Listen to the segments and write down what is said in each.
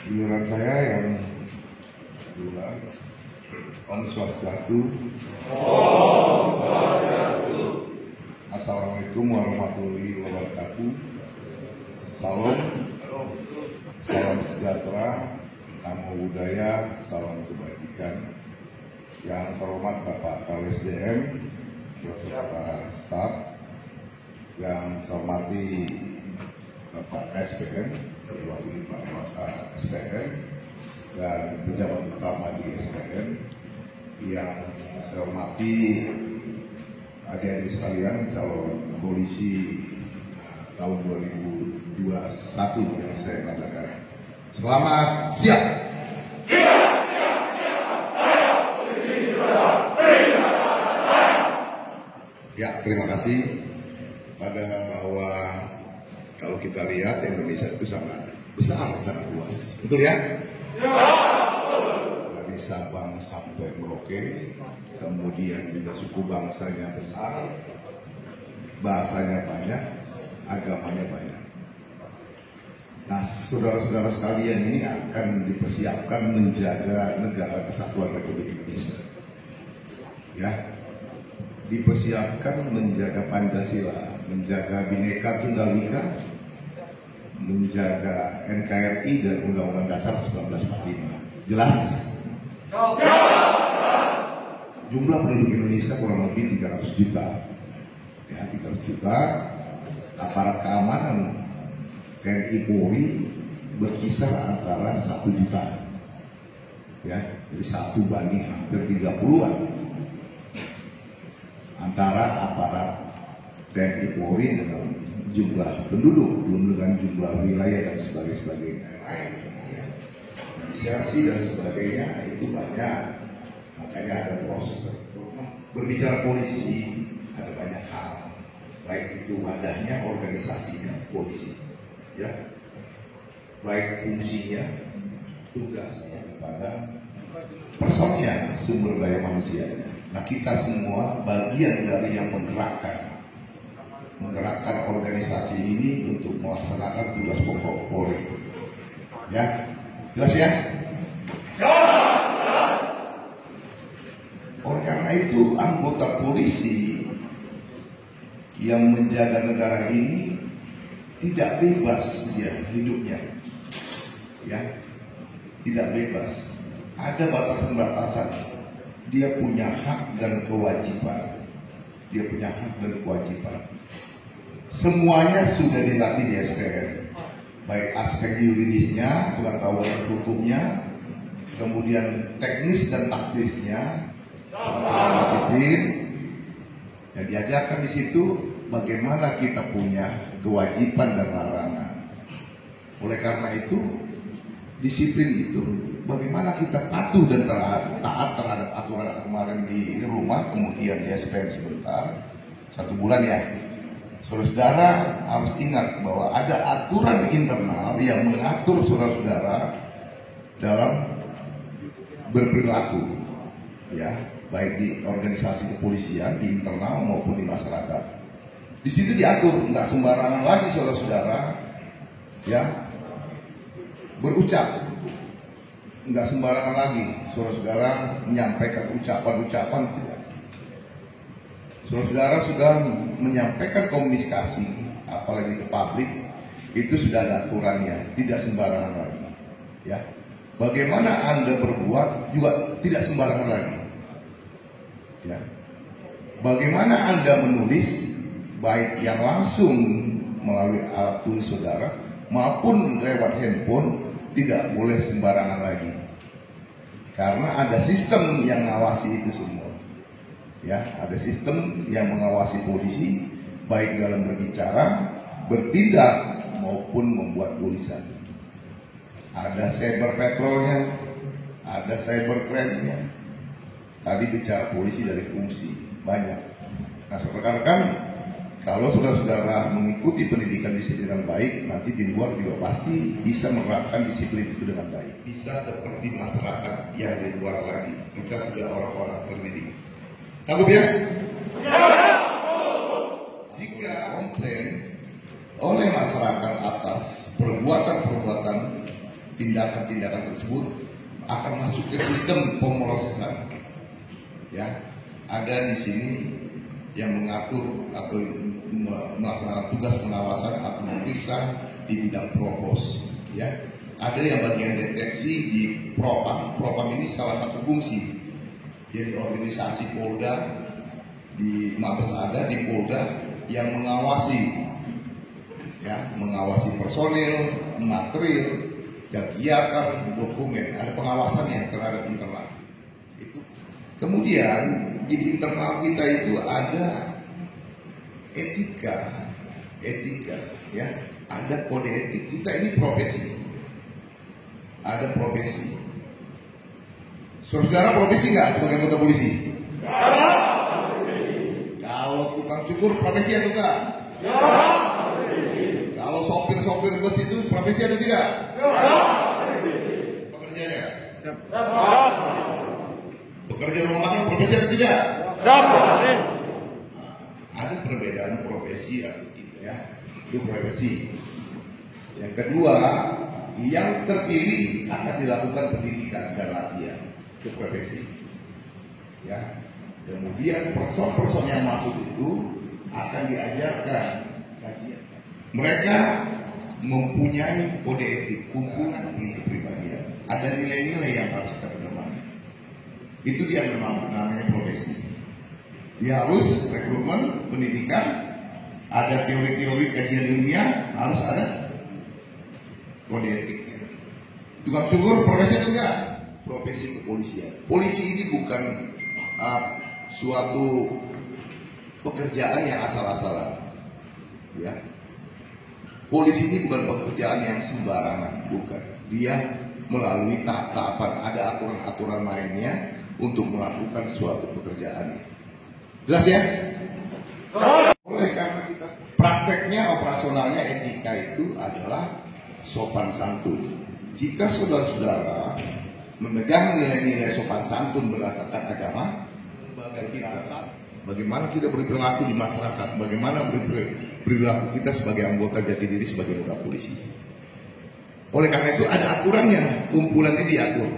Giliran saya yang kedua. Om Swastiastu. Assalamualaikum warahmatullahi wabarakatuh. Salam sejahtera, namo buddhaya, salam kebajikan. Yang terhormat Bapak KWSDM, beserta staf, yang saya hormati Bapak SPM, diwakili Bapak SPM, dan pejabat utama di SPM, yang saya hormati adik-adik sekalian calon polisi tahun 2021 yang saya katakan selamat siap. Ya, terima kasih. Padahal bahwa kalau kita lihat Indonesia itu sangat besar, sangat luas, betul ya? Dari Sabang sampai Merauke, kemudian juga suku bangsanya besar, bahasanya banyak, agamanya banyak. Nah, saudara-saudara sekalian ini akan dipersiapkan menjaga negara kesatuan Republik Indonesia. Ya, dipersiapkan menjaga Pancasila, menjaga Bhinneka Tunggal Ika, menjaga NKRI dan Undang-Undang Dasar 1945. Jelas? Jumlah penduduk Indonesia kurang lebih 300 juta. Ya, 300 juta. Aparat keamanan TNI Polri berkisar antara 1 juta. Ya, jadi 1 banding hampir 30-an. Antara aparat TNI Polri dengan jumlah penduduk, belum dengan jumlah wilayah dan sebagainya. Inisiasi dan sebagainya itu banyak. Makanya ada proses. Berbicara polisi ada banyak hal, baik itu wadahnya, organisasinya, polisi, ya, baik fungsinya, tugasnya kepada personnya, sumber daya manusianya. Nah, kita semua bagian dari yang menggerakkan organisasi ini untuk melaksanakan tugas pokok Polri. Ya, jelas ya? Oleh karena itu, anggota polisi yang menjaga negara ini tidak bebas dia hidupnya. Ya, tidak bebas. Ada batasan-batasan. Dia punya hak dan kewajiban. Semuanya sudah dilatih di SPM, baik aspek yuridisnya, pengetahuan hukumnya, kemudian teknis dan taktisnya, disiplin, dan diajarkan di situ bagaimana kita punya kewajiban dan larangan. Oleh karena itu, disiplin itu bagaimana kita patuh dan taat terhadap aturan kemarin di rumah, kemudian di SPM sebentar, 1 bulan ya. Saudara-saudara harus ingat bahwa ada aturan internal yang mengatur saudara-saudara dalam berperilaku, ya, baik di organisasi kepolisian, di internal maupun di masyarakat. Di situ diatur, nggak sembarangan lagi saudara-saudara, ya, berucap, nggak sembarangan lagi saudara-saudara menyampaikan ucapan-ucapan. Saudara-saudara sudah menyampaikan komunikasi, apalagi ke publik, itu sudah ada aturannya, tidak sembarangan lagi. Ya, bagaimana Anda berbuat juga tidak sembarangan lagi. Ya, bagaimana Anda menulis, baik yang langsung melalui alat tulis saudara maupun lewat handphone, tidak boleh sembarangan lagi. Karena ada sistem yang mengawasi itu semua. Ya, ada sistem yang mengawasi polisi, baik dalam berbicara, bertindak maupun membuat tulisan. Ada cyber patrolnya, ada cyber crime-nya. Tadi bicara polisi dari fungsi banyak. Nah, rekan-rekan, kalau saudara-saudara mengikuti pendidikan disiplin dengan baik, nanti di luar juga pasti bisa menerapkan disiplin itu dengan baik. Bisa seperti masyarakat yang di luar lagi. Kita sudah orang-orang terdidik. Sanggup ya? Jika komplain oleh masyarakat atas perbuatan-perbuatan tindakan-tindakan tersebut akan masuk ke sistem pemrosesan. Ya, ada di sini yang mengatur atau melaksanakan tugas pengawasan atau memeriksa di bidang propos. Ya, ada yang bagian deteksi di propam. Propam ini salah satu fungsi. Jadi organisasi Polda di Mabes ada di Polda yang mengawasi, ya, mengawasi personil, material, kegiatan, dokumen, ada pengawasannya terhadap internal. Itu. Kemudian di internal kita itu ada etika, ya, ada kode etik. Kita ini profesi, ada profesi. Saudara profesi nggak sebagai anggota polisi? Ya. Kalau tukang cukur profesi atau enggak? Ya. Kalau sopir bus itu profesi atau tidak? Ya. Pekerjanya? Ya. Bekerja rumah makan profesi atau tidak? Ya. Ada perbedaan profesi atau tidak, ya? Itu profesi. Yang kedua, yang terpilih akan dilakukan pendidikan dan latihan. Itu profesi. Ya. Kemudian person-person yang masuk itu akan diajarkan kajian. Mereka mempunyai kode etik, kumpulan kepribadian. Ada nilai-nilai yang harus kita pedomani. Itu dia namanya profesi. Dia harus rekrutmen, pendidikan, ada teori-teori kajian ilmiah, harus ada kode etiknya. Tukang cukur profesi itu enggak? Profesi kepolisian. Polisi ini bukan suatu pekerjaan yang asal-asalan, ya. Polisi ini bukan pekerjaan yang sembarangan, bukan. Dia melalui tahapan, ada aturan-aturan mainnya untuk melakukan suatu pekerjaan. Jelas ya? Oleh karena kita prakteknya, operasionalnya, etika itu adalah sopan santun. Jika saudara-saudara memegang nilai-nilai sopan santun berdasarkan agama, bagaimana kita berperilaku di masyarakat, bagaimana berperilaku kita sebagai anggota jati diri sebagai anggota polisi. Oleh karena itu ada aturannya, kumpulan ini diatur.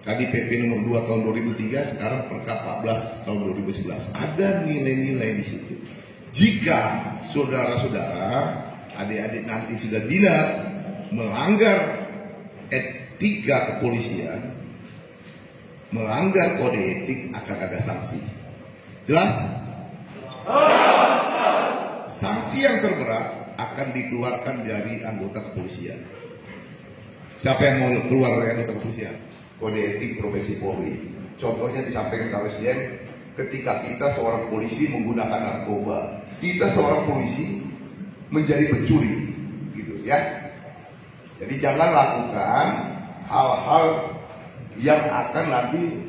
KDPP nomor 2 tahun 2003, sekarang Perkap 14 tahun 2011. Ada nilai-nilai di situ. Jika saudara-saudara, adik-adik nanti sudah dinas melanggar etika kepolisian, melanggar kode etik, akan ada sanksi. Jelas? Sanksi yang terberat akan dikeluarkan dari anggota kepolisian. Siapa yang mau keluar dari anggota kepolisian? Kode etik profesi Polri. Contohnya disampaikan Pak Presiden, ketika kita seorang polisi menggunakan narkoba, kita seorang polisi menjadi pencuri, gitu ya. Jadi jangan lakukan hal-hal yang akan nanti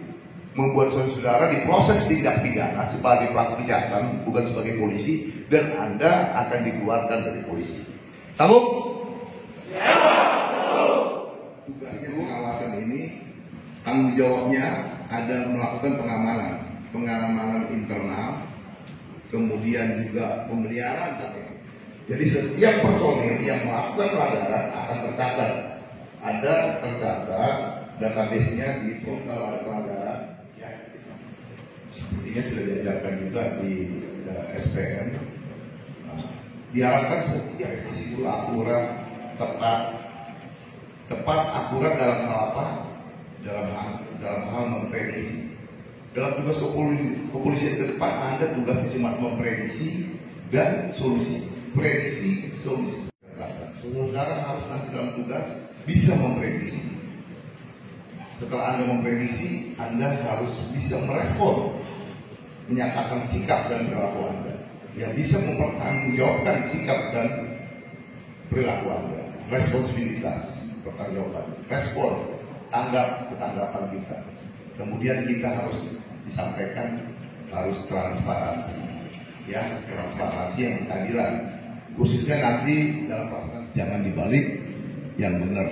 membuat saudara diproses tindak pidana sebagai pelaku kejahatan, bukan sebagai polisi, dan Anda akan dikeluarkan dari polisi. Sanggup? Ya. Tugasnya pengawasan ini, tanggung jawabnya ada melakukan pengamanan internal, kemudian juga pemeliharaan. Jadi setiap personil yang melakukan pelanggaran akan tercatat. Ada tercatat database-nya di portal ada pelanggaran, ya. Sepertinya sudah diajarkan juga di SPM. Diharapkan setiap sisi itu akurat, tepat akurat dalam hal apa? Dalam hal memprediksi. Dalam tugas kepolisian ke depan Anda tugasnya cuma memprediksi dan solusi. Prediksi, solusi. Saudara harus nanti dalam tugas bisa memprediksi. Setelah Anda memprediksi, Anda harus bisa merespon, menyatakan sikap dan perilaku Anda, yang bisa mempertanggungjawabkan sikap dan perilaku Anda. Responsibilitas, pertanggungjawaban, respon, tanggapan kita. Kemudian kita harus disampaikan, harus transparansi, ya, transparansi yang keadilan. Khususnya nanti dalam pelaksanaan jangan dibalik, yang benar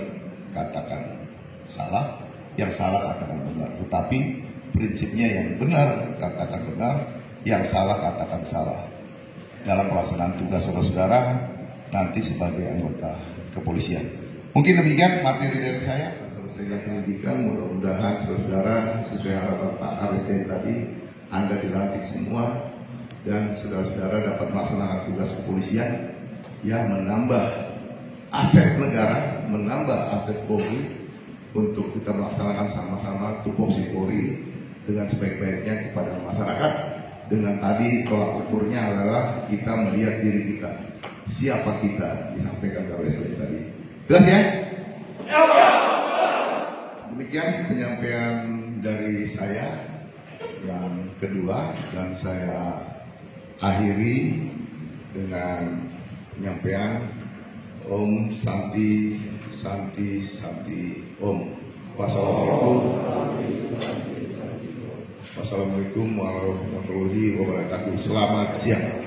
katakan salah, yang salah katakan benar. Tetapi prinsipnya yang benar katakan benar, yang salah katakan salah. Dalam pelaksanaan tugas saudara-saudara nanti sebagai anggota kepolisian. Mungkin demikian materi dari saya. Selesai pendidikan, mudah-mudahan saudara-saudara sesuai harapan Pak Arisden tadi, Anda dilantik semua dan saudara-saudara dapat melaksanakan tugas kepolisian yang menambah aset negara, menambah aset Polri untuk kita melaksanakan sama-sama tupoksi Polri dengan sebaik-baiknya kepada masyarakat. Dengan tadi tolak ukurnya adalah kita melihat diri kita, siapa kita, disampaikan oleh Arisden tadi. Jelas ya? Demikian penyampaian dari saya yang kedua, dan saya akhiri dengan penyampaian Om Santi Santi Santi Om. Wassalamualaikum warahmatullahi wabarakatuh. Selamat siang.